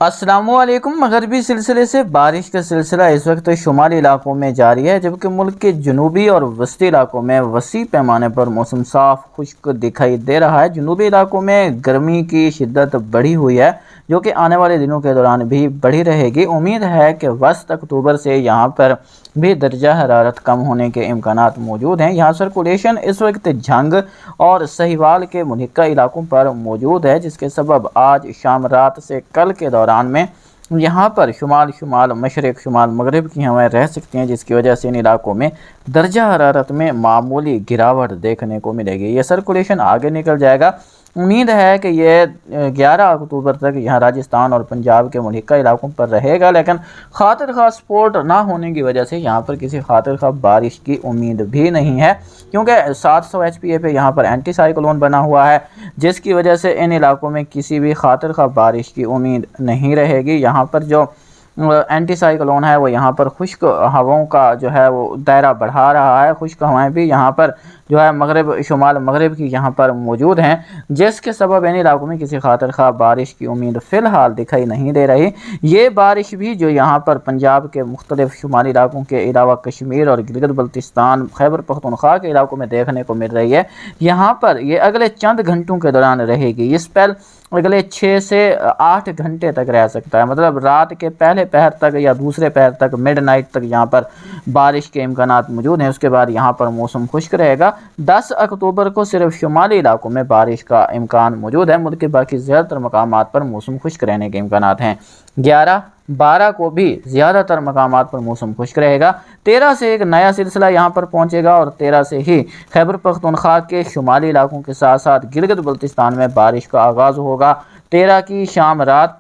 अस्सलाम वालेकुम। मगरबी सिलसिले से बारिश का सिलसिला इस वक्त शुमाली इलाकों में जारी है, जबकि मुल्क के जनूबी और वस्ती इलाकों में वसी पैमाने पर मौसम साफ खुश्क दिखाई दे रहा है। जनूबी इलाकों में गर्मी की शिद्दत बढ़ी हुई है, जो कि आने वाले दिनों के दौरान भी बढ़ी रहेगी। उम्मीद है कि वस्त अक्टूबर से यहाँ पर भी दर्जा हरारत कम होने के इम्कानात मौजूद हैं। यहाँ सर्कुलेशन इस वक्त झंग और सहीवाल के मुल्का इलाकों पर मौजूद है, जिसके सबब आज शाम रात से कल के दौरान में यहाँ पर शुमाल मशरक़ शुमाल मगरिब की हवाएं रह सकती हैं, जिसकी वजह से इन इलाकों में दर्जा हरारत में मामूली गिरावट देखने को मिलेगी। ये सर्कुलेशन आगे निकल जाएगा। उम्मीद है कि ये 11 अक्टूबर तक यहाँ राजस्थान और पंजाब के मुल्का इलाकों पर रहेगा, लेकिन खातिर ख़ास स्पोर्ट ना होने की वजह से यहाँ पर किसी खातिर ख़ास बारिश की उम्मीद भी नहीं है, क्योंकि 700 HPA पे यहाँ पर एंटी साइक्लोन बना हुआ है, जिसकी वजह से इन इलाकों में किसी भी खातिर ख़ास बारिश की उम्मीद नहीं रहेगी। यहाँ पर जो एंटी साइक्लोन है वो यहाँ पर खुश्क हवाओं का जो है वो दायरा बढ़ा रहा है। खुश्क हवाएं भी यहाँ पर जो है मगरिब शुमाल मगरिब की यहाँ पर मौजूद हैं, जिसके सबब इन इलाकों में किसी खातिर ख़ास बारिश की उम्मीद फ़िलहाल दिखाई नहीं दे रही। ये बारिश भी जो यहाँ पर पंजाब के मुख्तलिफ शुमाली इलाकों के अलावा कश्मीर और गिलगित बल्तिस्तान खैबर पख्तूनख्वा के इलाकों में देखने को मिल रही है, यहाँ पर ये अगले चंद घंटों के दौरान रहेगी। ये स्पेल अगले 6 से 8 घंटे तक रह सकता है, मतलब रात के पहले पहर तक या दूसरे पहर तक, मिडनाइट तक यहाँ पर बारिश के इम्कानात मौजूद हैं। उसके बाद यहाँ पर मौसम खुश्क रहेगा। 10 अक्टूबर को सिर्फ शुमाली इलाकों में बारिश का इम्कान मौजूद है। मुल्क के बाकी ज़्यादातर मकामात पर मौसम खुश्क रहने के इम्कानात हैं। 11-12 को भी ज़्यादातर मकामात पर मौसम खुश्क रहेगा। 13 से एक नया सिलसिला यहाँ पर पहुँचेगा और 13 से ही खैबर पख्तूनख्वा के शुमाली इलाकों के साथ साथ गिलगित बल्तिस्तान में बारिश का आगाज़ होगा। 13 की शाम रात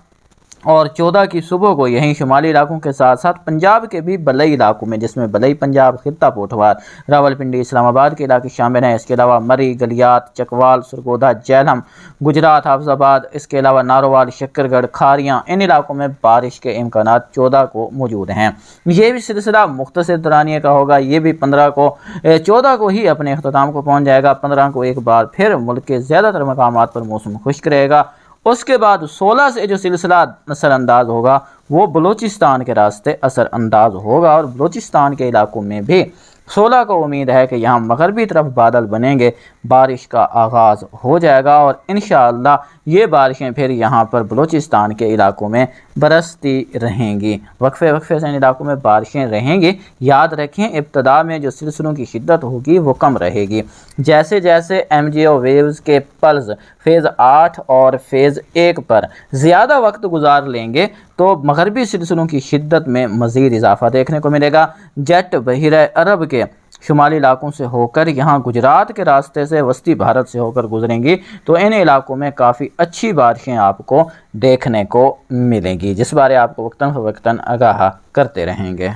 और 14 की सुबह को यहीं शुमाली इलाकों के साथ साथ पंजाब के भी बलई इलाकों में, जिसमें बलई पंजाब, खित्ता पोठवार, रावलपिंडी, इस्लामाबाद के इलाके शामिल हैं। इसके अलावा मरी, गलियात, चकवाल, सरगोधा, झेलम, गुजरात, हाफजाबाद, इसके अलावा नारोवाल, शक्करगढ़, खारियाँ, इन इलाकों में बारिश के इम्कानात 14 को मौजूद हैं। ये भी सिलसिला मुख्तसर दौरानिए का होगा। ये भी 14 को ही अपने अख्ताम को पहुँच जाएगा। 15 को एक बार फिर मुल्क के ज़्यादातर मकामात पर मौसम खुश्क रहेगा। उसके बाद 16 से जो सिलसिला असरअंदाज होगा वो बलूचिस्तान के रास्ते असरअंदाज होगा, और बलूचिस्तान के इलाकों में भी 16 को उम्मीद है कि यहाँ मगरबी तरफ बादल बनेंगे, बारिश का आगाज़ हो जाएगा और इंशाअल्लाह ये बारिशें फिर यहाँ पर बलूचिस्तान के इलाकों में बरसती रहेंगी। वक्फे से इन इलाकों में बारिशें रहेंगी। याद रखें, इब्तदा में जो सिलसिलों की शिद्दत होगी वो कम रहेगी। जैसे जैसे MGO वेव्स के पल्स फेज़ 8 और फेज़ 1 पर ज़्यादा वक्त गुजार लेंगे तो मगरबी सिलसिलों की शिद्दत में मज़ीद इजाफा देखने को मिलेगा। जेट बहिरे अरब के शुमाली इलाकों से होकर यहाँ गुजरात के रास्ते से वस्ती भारत से होकर गुजरेंगी, तो इन इलाकों में काफ़ी अच्छी बारिशें आपको देखने को मिलेंगी, जिस बारे आपको वक्तन फ़वक्तन आगाह करते रहेंगे।